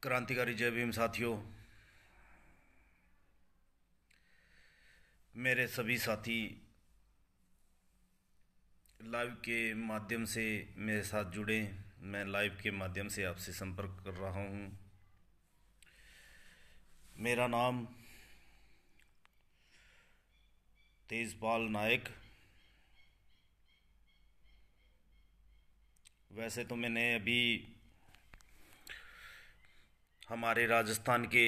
क्रांतिकारी जय भीम साथियों। मेरे सभी साथी लाइव के माध्यम से मेरे साथ जुड़े। मैं लाइव के माध्यम से आपसे संपर्क कर रहा हूँ। मेरा नाम तेजपाल नायक। वैसे तो मैंने अभी हमारे राजस्थान के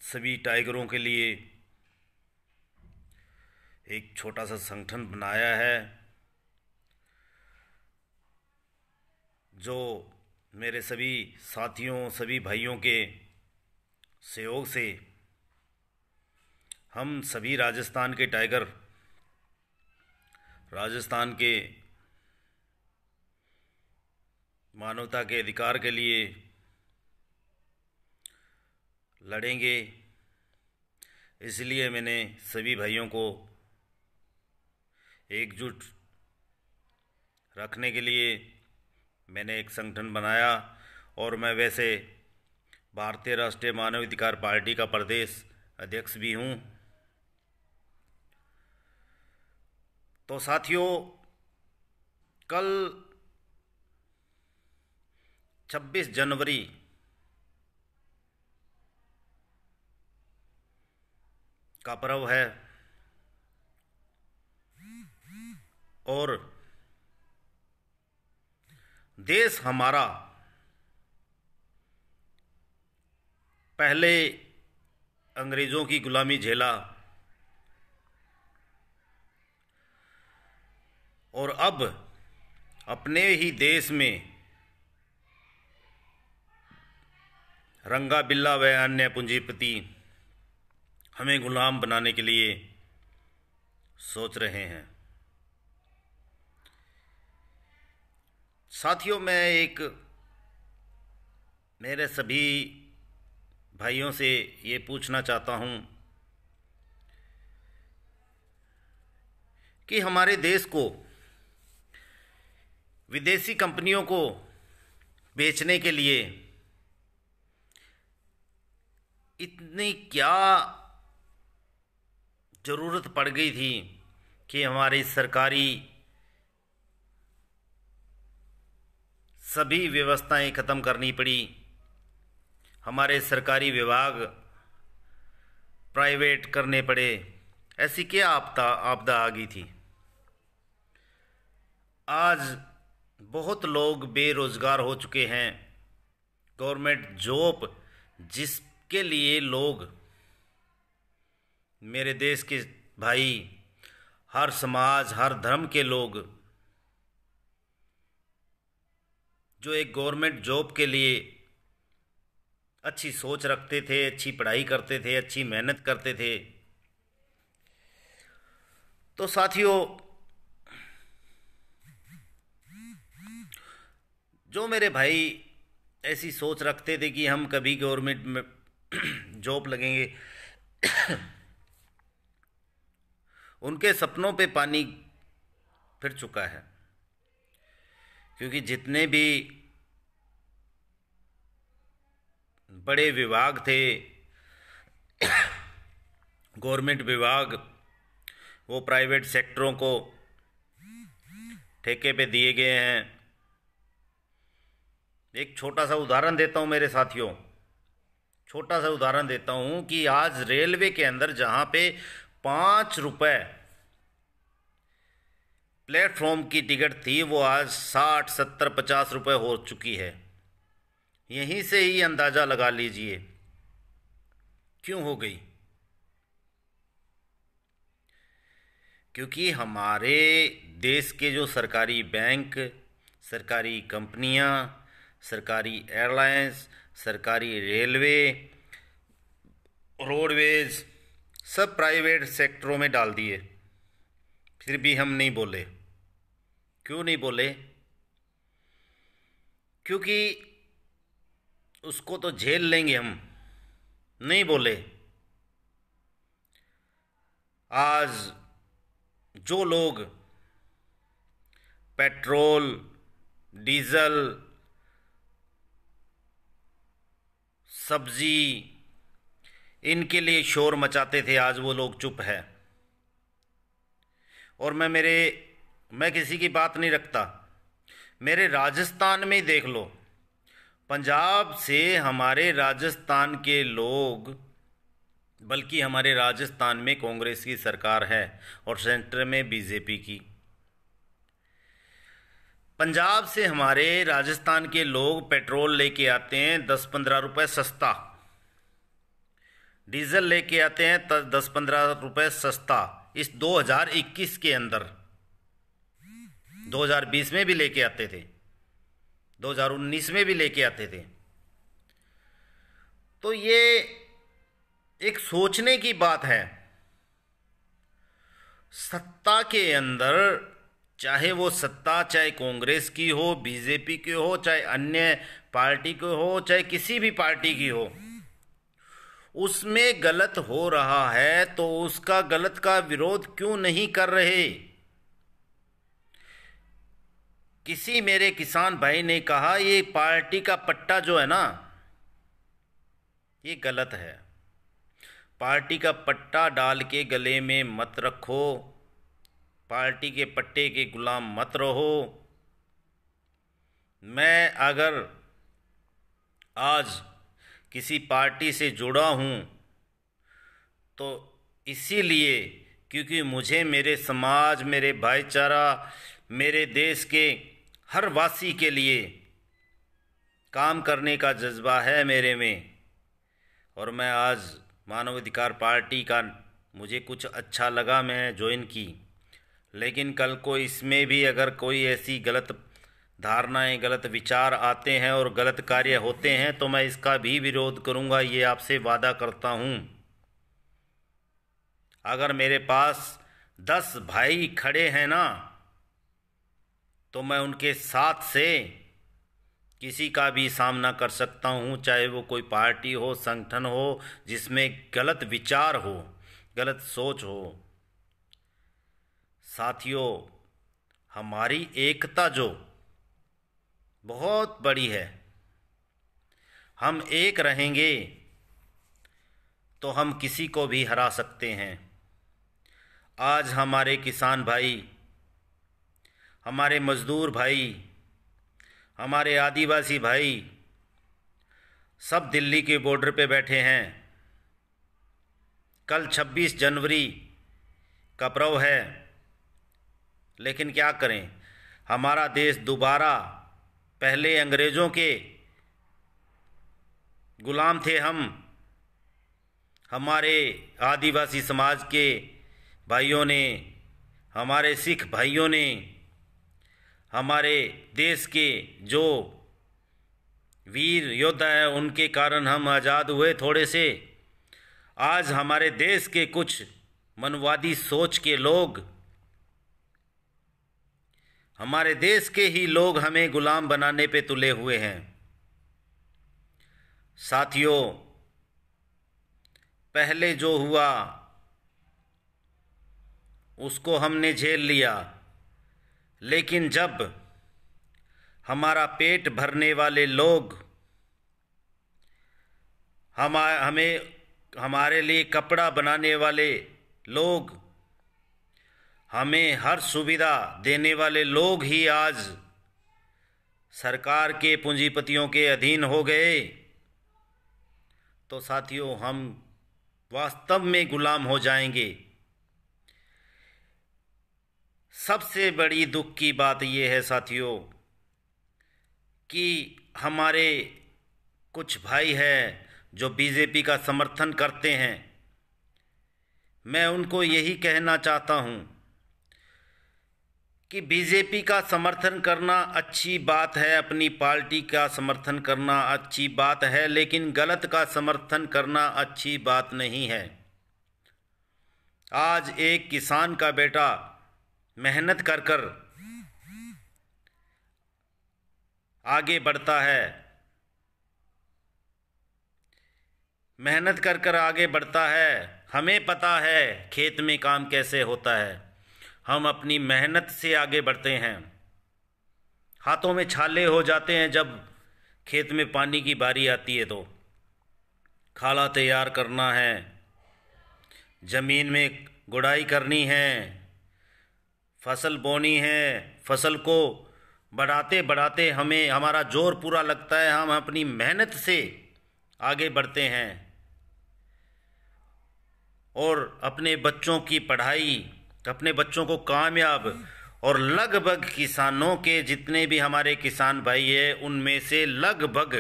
सभी टाइगरों के लिए एक छोटा सा संगठन बनाया है, जो मेरे सभी साथियों, सभी भाइयों के सहयोग से हम सभी राजस्थान के टाइगर, राजस्थान के मानवता के अधिकार के लिए लड़ेंगे। इसलिए मैंने सभी भाइयों को एकजुट रखने के लिए मैंने एक संगठन बनाया। और मैं वैसे भारतीय राष्ट्रीय मानव अधिकार पार्टी का प्रदेश अध्यक्ष भी हूँ। तो साथियों, कल 26 जनवरी का पर्व है और देश हमारा पहले अंग्रेजों की गुलामी झेला और अब अपने ही देश में रंगा बिल्ला व अन्य पूंजीपति हमें गुलाम बनाने के लिए सोच रहे हैं। साथियों, मैं एक मेरे सभी भाइयों से ये पूछना चाहता हूँ कि हमारे देश को विदेशी कंपनियों को बेचने के लिए इतनी क्या ज़रूरत पड़ गई थी कि हमारी सरकारी सभी व्यवस्थाएं ख़त्म करनी पड़ी। हमारे सरकारी विभाग प्राइवेट करने पड़े। ऐसी क्या आपदा आ गई थी? आज बहुत लोग बेरोजगार हो चुके हैं। गवर्नमेंट जॉब जिसके लिए लोग, मेरे देश के भाई, हर समाज, हर धर्म के लोग जो एक गवर्नमेंट जॉब के लिए अच्छी सोच रखते थे, अच्छी पढ़ाई करते थे, अच्छी मेहनत करते थे। तो साथियों, जो मेरे भाई ऐसी सोच रखते थे कि हम कभी गवर्नमेंट में जॉब लगेंगे, उनके सपनों पे पानी फिर चुका है। क्योंकि जितने भी बड़े विभाग थे, गवर्नमेंट विभाग, वो प्राइवेट सेक्टरों को ठेके पे दिए गए हैं। एक छोटा सा उदाहरण देता हूं मेरे साथियों, छोटा सा उदाहरण देता हूं कि आज रेलवे के अंदर जहां पे 5 रुपए प्लेटफॉर्म की टिकट थी, वो आज 60, 70, 50 रुपए हो चुकी है। यहीं से ही अंदाजा लगा लीजिए क्यों हो गई। क्योंकि हमारे देश के जो सरकारी बैंक, सरकारी कंपनियां, सरकारी एयरलाइंस, सरकारी रेलवे, रोडवेज सब प्राइवेट सेक्टरों में डाल दिए। फिर भी हम नहीं बोले। क्यों नहीं बोले? क्योंकि उसको तो झेल लेंगे हम, नहीं बोले। आज जो लोग पेट्रोल, डीजल, सब्जी, इनके लिए शोर मचाते थे, आज वो लोग चुप है। और मैं किसी की बात नहीं रखता। मेरे राजस्थान में ही देख लो, पंजाब से हमारे राजस्थान के लोग, बल्कि हमारे राजस्थान में कांग्रेस की सरकार है और सेंटर में बीजेपी की। पंजाब से हमारे राजस्थान के लोग पेट्रोल लेके आते हैं 10-15 रुपए सस्ता, डीजल लेके आते हैं 10-15 रुपए सस्ता। इस 2021 के अंदर, 2020 में भी लेके आते थे, 2019 में भी लेके आते थे। तो ये एक सोचने की बात है। सत्ता के अंदर, चाहे वो सत्ता चाहे कांग्रेस की हो, बीजेपी की हो, चाहे अन्य पार्टी की हो, चाहे किसी भी पार्टी की हो, उसमें गलत हो रहा है तो उसका गलत का विरोध क्यों नहीं कर रहे। किसी मेरे किसान भाई ने कहा ये पार्टी का पट्टा जो है ना, ये गलत है। पार्टी का पट्टा डाल के गले में मत रखो, पार्टी के पट्टे के गुलाम मत रहो। मैं अगर आज किसी पार्टी से जुड़ा हूँ तो इसीलिए क्योंकि मुझे मेरे समाज, मेरे भाईचारा, मेरे देश के हर वासी के लिए काम करने का जज्बा है मेरे में। और मैं आज मानव अधिकार पार्टी का मुझे कुछ अच्छा लगा, मैं ज्वाइन की। लेकिन कल को इसमें भी अगर कोई ऐसी गलत धारणाएं, गलत विचार आते हैं और गलत कार्य होते हैं तो मैं इसका भी विरोध करूंगा, ये आपसे वादा करता हूं। अगर मेरे पास 10 भाई खड़े हैं ना, तो मैं उनके साथ से किसी का भी सामना कर सकता हूं, चाहे वो कोई पार्टी हो, संगठन हो, जिसमें गलत विचार हो, गलत सोच हो। साथियों, हमारी एकता जो बहुत बड़ी है, हम एक रहेंगे तो हम किसी को भी हरा सकते हैं। आज हमारे किसान भाई, हमारे मजदूर भाई, हमारे आदिवासी भाई सब दिल्ली के बॉर्डर पे बैठे हैं। कल 26 जनवरी का पर्व है, लेकिन क्या करें, हमारा देश दोबारा, पहले अंग्रेज़ों के गुलाम थे हम। हमारे आदिवासी समाज के भाइयों ने, हमारे सिख भाइयों ने, हमारे देश के जो वीर योद्धा हैं, उनके कारण हम आज़ाद हुए थोड़े से। आज हमारे देश के कुछ मनवादी सोच के लोग, हमारे देश के ही लोग हमें गुलाम बनाने पे तुले हुए हैं। साथियों, पहले जो हुआ उसको हमने झेल लिया, लेकिन जब हमारा पेट भरने वाले लोग हमारे लिए कपड़ा बनाने वाले लोग, हमें हर सुविधा देने वाले लोग ही आज सरकार के पूंजीपतियों के अधीन हो गए, तो साथियों हम वास्तव में गुलाम हो जाएंगे। सबसे बड़ी दुख की बात यह है साथियों कि हमारे कुछ भाई हैं जो बीजेपी का समर्थन करते हैं। मैं उनको यही कहना चाहता हूं कि बीजेपी का समर्थन करना अच्छी बात है, अपनी पार्टी का समर्थन करना अच्छी बात है, लेकिन गलत का समर्थन करना अच्छी बात नहीं है। आज एक किसान का बेटा मेहनत कर कर आगे बढ़ता है, मेहनत कर कर आगे बढ़ता है। हमें पता है खेत में काम कैसे होता है, हम अपनी मेहनत से आगे बढ़ते हैं। हाथों में छाले हो जाते हैं जब खेत में पानी की बारी आती है तो, खाला तैयार करना है, ज़मीन में गुड़ाई करनी है, फसल बोनी है। फसल को बढ़ाते बढ़ाते हमें हमारा जोर पूरा लगता है, हम अपनी मेहनत से आगे बढ़ते हैं और अपने बच्चों की पढ़ाई, अपने बच्चों को कामयाब, और लगभग किसानों के जितने भी हमारे किसान भाई हैं उनमें से लगभग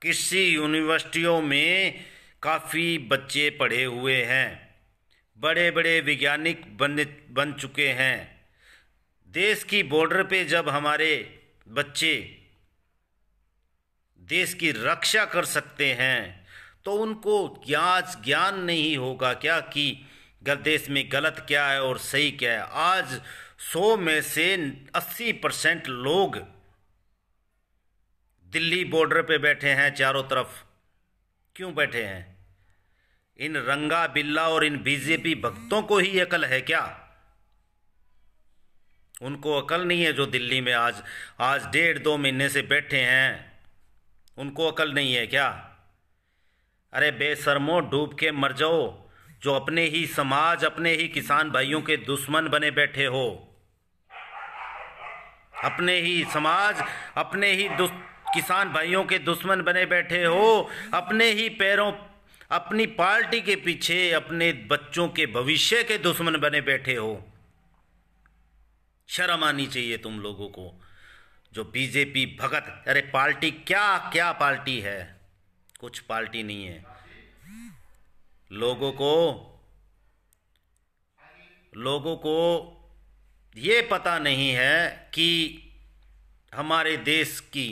कृषि यूनिवर्सिटियों में काफ़ी बच्चे पढ़े हुए हैं, बड़े बड़े वैज्ञानिक बन चुके हैं। देश की बॉर्डर पे जब हमारे बच्चे देश की रक्षा कर सकते हैं तो उनको ज्ञान नहीं होगा क्या कि देश में गलत क्या है और सही क्या है। आज 100 में से 80% लोग दिल्ली बॉर्डर पे बैठे हैं चारों तरफ। क्यों बैठे हैं? इन रंगा बिल्ला और इन बीजेपी भक्तों को ही अकल है क्या? उनको अकल नहीं है जो दिल्ली में आज 1.5-2 महीने से बैठे हैं, उनको अकल नहीं है क्या? अरे बेशर्मो, डूब के मर जाओ जो अपने ही समाज, अपने ही किसान भाइयों के दुश्मन बने बैठे हो। अपने ही समाज, अपने ही किसान भाइयों के दुश्मन बने बैठे हो, अपने ही पैरों, अपनी पार्टी के पीछे अपने बच्चों के भविष्य के दुश्मन बने बैठे हो। शर्म आनी चाहिए तुम लोगों को जो बीजेपी भगत। अरे पार्टी क्या क्या पार्टी है? कुछ पार्टी नहीं है। लोगों को ये पता नहीं है कि हमारे देश की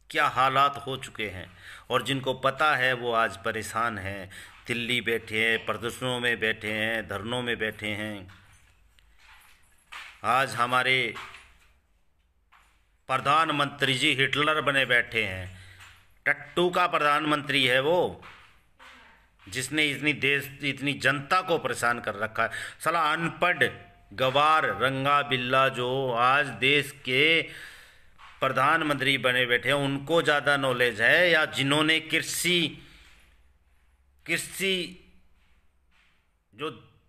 क्या हालात हो चुके हैं, और जिनको पता है वो आज परेशान हैं, दिल्ली बैठे हैं, प्रदर्शनों में बैठे हैं, धरनों में बैठे हैं। आज हमारे प्रधानमंत्री जी हिटलर बने बैठे हैं। टट्टू का प्रधानमंत्री है वो, जिसने इतनी जनता को परेशान कर रखा है। साला अनपढ़ गवार रंगा बिल्ला जो आज देश के प्रधानमंत्री बने बैठे हैं, उनको ज़्यादा नॉलेज है, या जिन्होंने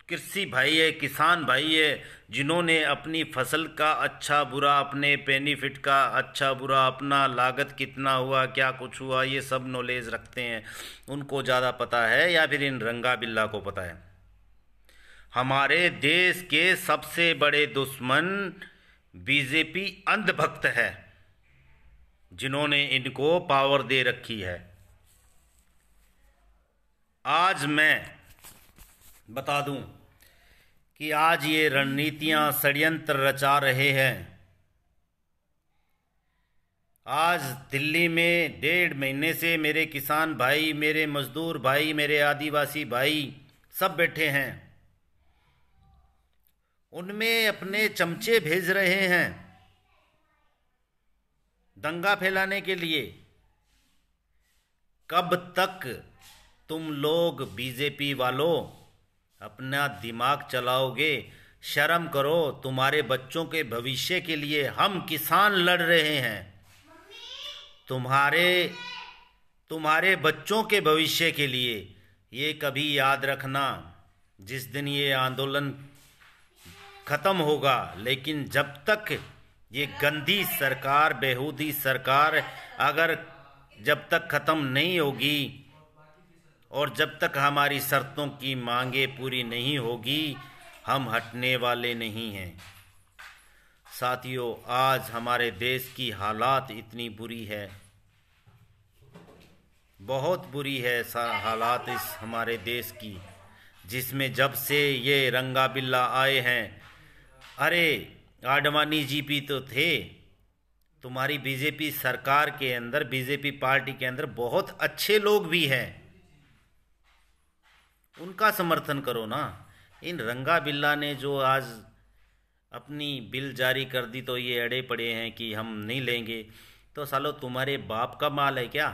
कृषि भाई है, किसान भाई है, जिन्होंने अपनी फसल का अच्छा बुरा, अपने बेनिफिट का अच्छा बुरा, अपना लागत कितना हुआ, क्या कुछ हुआ, ये सब नॉलेज रखते हैं, उनको ज़्यादा पता है, या फिर इन रंगा बिल्ला को पता है? हमारे देश के सबसे बड़े दुश्मन बीजेपी अंधभक्त है, जिन्होंने इनको पावर दे रखी है। आज मैं बता दूं कि आज ये रणनीतियां, षड्यंत्र रचा रहे हैं। आज दिल्ली में 1.5 महीने से मेरे किसान भाई, मेरे मजदूर भाई, मेरे आदिवासी भाई सब बैठे हैं। उनमें अपने चमचे भेज रहे हैं दंगा फैलाने के लिए। कब तक तुम लोग बीजेपी वालों अपना दिमाग चलाओगे? शर्म करो। तुम्हारे बच्चों के भविष्य के लिए हम किसान लड़ रहे हैं। तुम्हारे बच्चों के भविष्य के लिए। ये कभी याद रखना, जिस दिन ये आंदोलन खत्म होगा, लेकिन जब तक ये गंदी सरकार, बेहूदी सरकार जब तक खत्म नहीं होगी और जब तक हमारी शर्तों की मांगे पूरी नहीं होगी, हम हटने वाले नहीं हैं। साथियों, आज हमारे देश की हालात इतनी बुरी है, बहुत बुरी है हालात इस हमारे देश की, जिसमें जब से ये रंगा बिल्ला आए हैं, अरे आडवाणी जी भी तो थे। तुम्हारी बीजेपी सरकार के अंदर, बीजेपी पार्टी के अंदर बहुत अच्छे लोग भी हैं, उनका समर्थन करो ना। इन रंगा बिल्ला ने जो आज अपनी बिल जारी कर दी तो ये अड़े पड़े हैं कि हम नहीं लेंगे। तो सालो तुम्हारे बाप का माल है क्या?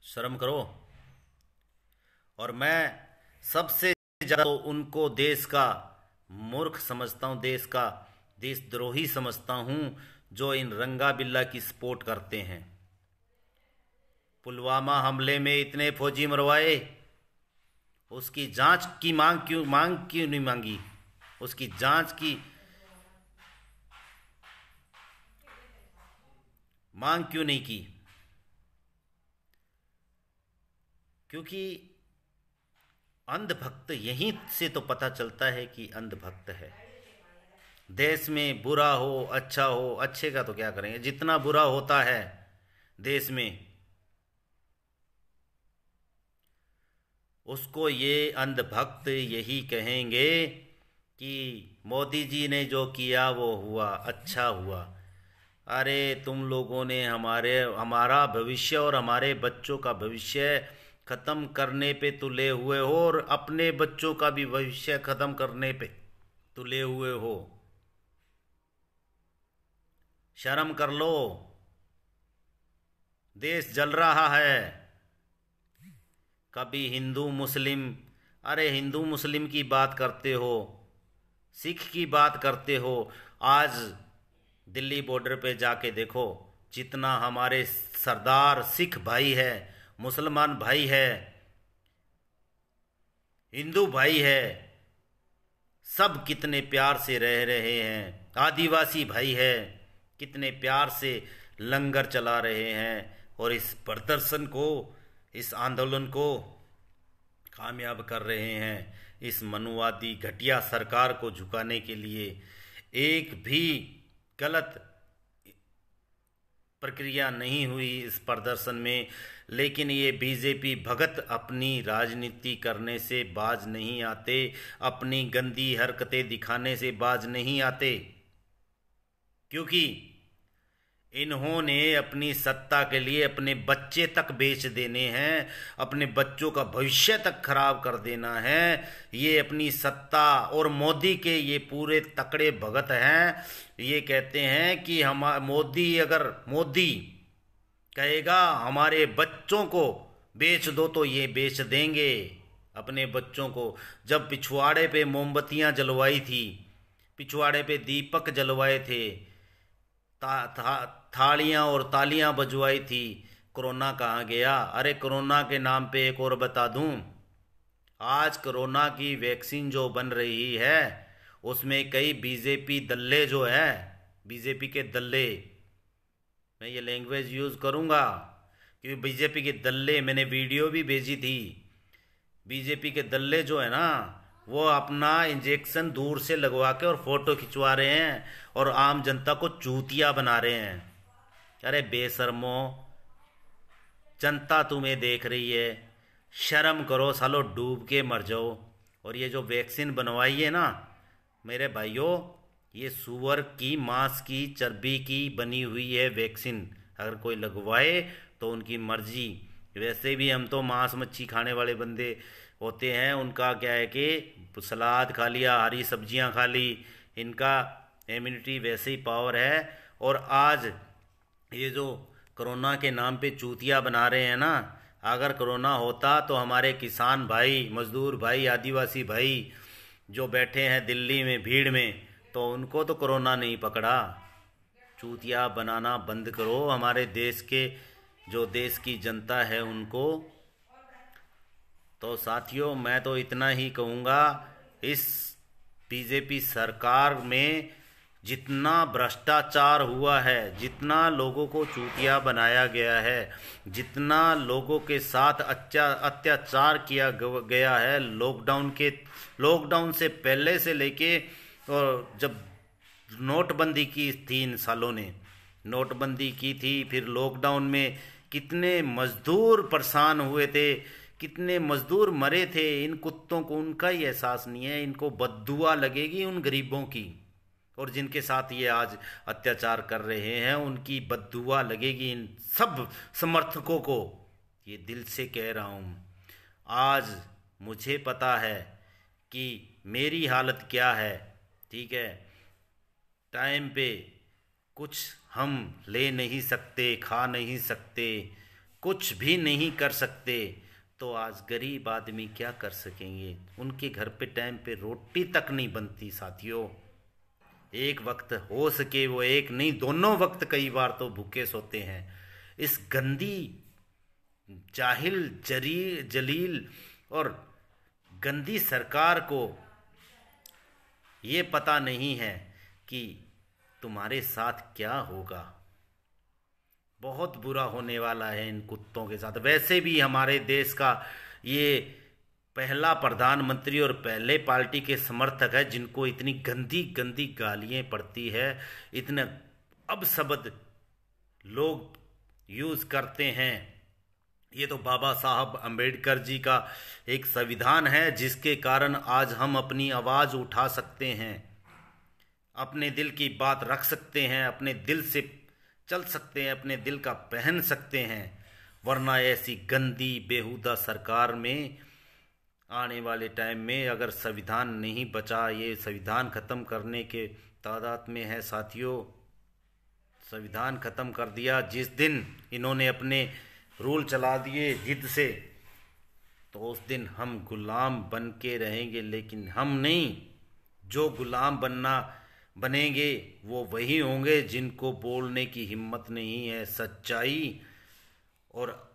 शर्म करो। और मैं सबसे ज़्यादा तो उनको देश का मूर्ख समझता हूँ, देश का देशद्रोही समझता हूँ, जो इन रंगा बिल्ला की सपोर्ट करते हैं। पुलवामा हमले में इतने फौजी मरवाए, उसकी जांच की मांग क्यों नहीं मांगी? उसकी जांच की मांग क्यों नहीं की? क्योंकि अंधभक्त यहीं से तो पता चलता है कि अंधभक्त है। देश में बुरा हो अच्छा हो, अच्छे का तो क्या करेंगे, जितना बुरा होता है देश में उसको ये अंधभक्त यही कहेंगे कि मोदी जी ने जो किया वो हुआ, अच्छा हुआ। अरे तुम लोगों ने हमारा भविष्य और हमारे बच्चों का भविष्य खत्म करने पे तुले हुए हो, और अपने बच्चों का भी भविष्य खत्म करने पे तुले हुए हो। शर्म कर लो, देश जल रहा है। कभी हिंदू मुस्लिम, अरे हिंदू मुस्लिम की बात करते हो, सिख की बात करते हो। आज दिल्ली बॉर्डर पे जाके देखो, जितना हमारे सरदार सिख भाई है, मुसलमान भाई है, हिंदू भाई है, सब कितने प्यार से रह रहे हैं। आदिवासी भाई है, कितने प्यार से लंगर चला रहे हैं और इस प्रदर्शन को, इस आंदोलन को कामयाब कर रहे हैं। इस मनुवादी घटिया सरकार को झुकाने के लिए एक भी गलत प्रक्रिया नहीं हुई इस प्रदर्शन में। लेकिन ये बीजेपी भगत अपनी राजनीति करने से बाज नहीं आते, अपनी गंदी हरकतें दिखाने से बाज नहीं आते, क्योंकि इन्होंने अपनी सत्ता के लिए अपने बच्चे तक बेच देने हैं, अपने बच्चों का भविष्य तक खराब कर देना है। ये अपनी सत्ता, और मोदी के ये पूरे तकड़े भगत हैं। ये कहते हैं कि हम मोदी कहेगा हमारे बच्चों को बेच दो तो ये बेच देंगे अपने बच्चों को। जब पिछवाड़े पे मोमबत्तियां जलवाई थी, पिछवाड़े पे दीपक जलवाए थे, थालियां और तालियां बजवाई थी, कोरोना कहाँ गया? अरे कोरोना के नाम पे एक और बता दूं, आज कोरोना की वैक्सीन जो बन रही है उसमें कई बीजेपी दल्ले जो है, बीजेपी के दल्ले, मैं ये लैंग्वेज यूज़ करूंगा क्योंकि बीजेपी के दल्ले, मैंने वीडियो भी भेजी थी, बीजेपी के दल्ले जो है ना, वो अपना इंजेक्शन दूर से लगवा के और फोटो खिंचवा रहे हैं और आम जनता को चूतिया बना रहे हैं। अरे बेशर्मो, जनता तुम्हें देख रही है, शर्म करो सालो, डूब के मर जाओ। और ये जो वैक्सीन बनवाई है ना मेरे भाइयों, ये सुअर की मांस की चर्बी की बनी हुई है वैक्सीन। अगर कोई लगवाए तो उनकी मर्जी। वैसे भी हम तो मांस मच्छी खाने वाले बंदे होते हैं, उनका क्या है कि सलाद खा लिया, हरी सब्जियां खा ली, इनका इम्यूनिटी वैसे ही पावर है। और आज ये जो कोरोना के नाम पे चूतिया बना रहे हैं ना, अगर कोरोना होता तो हमारे किसान भाई, मजदूर भाई, आदिवासी भाई जो बैठे हैं दिल्ली में भीड़ में, तो उनको तो कोरोना नहीं पकड़ा। चूतिया बनाना बंद करो हमारे देश के, जो देश की जनता है उनको। तो साथियों, मैं तो इतना ही कहूँगा, इस बीजेपी सरकार में जितना भ्रष्टाचार हुआ है, जितना लोगों को चूतिया बनाया गया है, जितना लोगों के साथ अत्याचार किया गया है, लॉकडाउन से पहले से लेके, और जब नोटबंदी की थी, इन सालों ने नोटबंदी की थी, फिर लॉकडाउन में कितने मजदूर परेशान हुए थे, कितने मजदूर मरे थे। इन कुत्तों को उनका ही एहसास नहीं है, इनको बद्दुआ लगेगी उन गरीबों की, और जिनके साथ ये आज अत्याचार कर रहे हैं उनकी बद्दुआ लगेगी इन सब समर्थकों को। ये दिल से कह रहा हूँ। आज मुझे पता है कि मेरी हालत क्या है, ठीक है। टाइम पे कुछ हम ले नहीं सकते, खा नहीं सकते, कुछ भी नहीं कर सकते, तो आज गरीब आदमी क्या कर सकेंगे? उनके घर पे टाइम पे रोटी तक नहीं बनती साथियों। एक वक्त हो सके वो एक नहीं, दोनों वक्त कई बार तो भूखे सोते हैं। इस गंदी जाहिल जलील और गंदी सरकार को ये पता नहीं है कि तुम्हारे साथ क्या होगा। बहुत बुरा होने वाला है इन कुत्तों के साथ। वैसे भी हमारे देश का ये पहला प्रधानमंत्री और पहले पार्टी के समर्थक है जिनको इतनी गंदी गंदी गालियाँ पड़ती है, इतने अपशब्द लोग यूज़ करते हैं। ये तो बाबा साहब अम्बेडकर जी का एक संविधान है जिसके कारण आज हम अपनी आवाज़ उठा सकते हैं, अपने दिल की बात रख सकते हैं, अपने दिल से चल सकते हैं, अपने दिल का पहन सकते हैं। वरना ऐसी गंदी बेहुदा सरकार में आने वाले टाइम में अगर संविधान नहीं बचा, ये संविधान ख़त्म करने के तादाद में है साथियों। संविधान ख़त्म कर दिया जिस दिन इन्होंने अपने रूल चला दिए जिद से, तो उस दिन हम गुलाम बन के रहेंगे। लेकिन हम नहीं, जो गुलाम बनेंगे वो वही होंगे जिनको बोलने की हिम्मत नहीं है, सच्चाई, और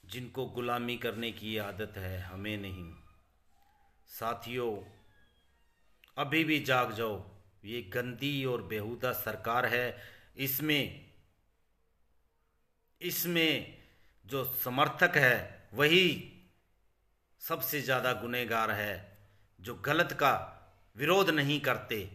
जिनको गुलामी करने की आदत है, हमें नहीं। साथियों, अभी भी जाग जाओ। ये गंदी और बेहुदा सरकार है, इसमें जो समर्थक है वही सबसे ज़्यादा गुनहगार है, जो गलत का विरोध नहीं करते।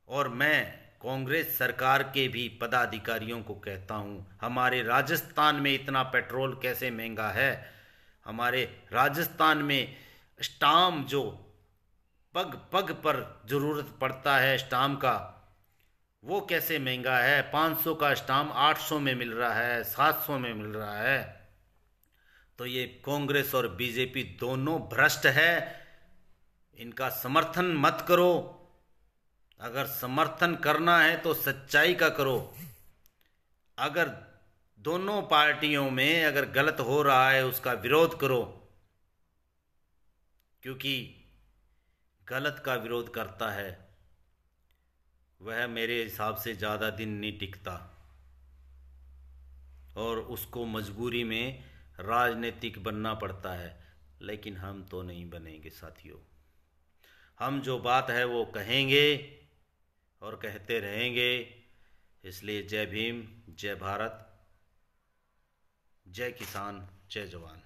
और मैं कांग्रेस सरकार के भी पदाधिकारियों को कहता हूँ, हमारे राजस्थान में इतना पेट्रोल कैसे महंगा है? हमारे राजस्थान में स्टाम्प जो पग पग पर ज़रूरत पड़ता है स्टाम्प का, वो कैसे महंगा है? 500 का स्टाम्प 800 में मिल रहा है, 700 में मिल रहा है। तो ये कांग्रेस और बीजेपी दोनों भ्रष्ट है, इनका समर्थन मत करो। अगर समर्थन करना है तो सच्चाई का करो। अगर दोनों पार्टियों में अगर गलत हो रहा है उसका विरोध करो, क्योंकि गलत का विरोध करता है वह मेरे हिसाब से ज़्यादा दिन नहीं टिकता, और उसको मजबूरी में राजनीतिक बनना पड़ता है। लेकिन हम तो नहीं बनेंगे साथियों। हम जो बात है वो कहेंगे और कहते रहेंगे। इसलिए जय भीम, जय भारत, जय किसान, जय जवान।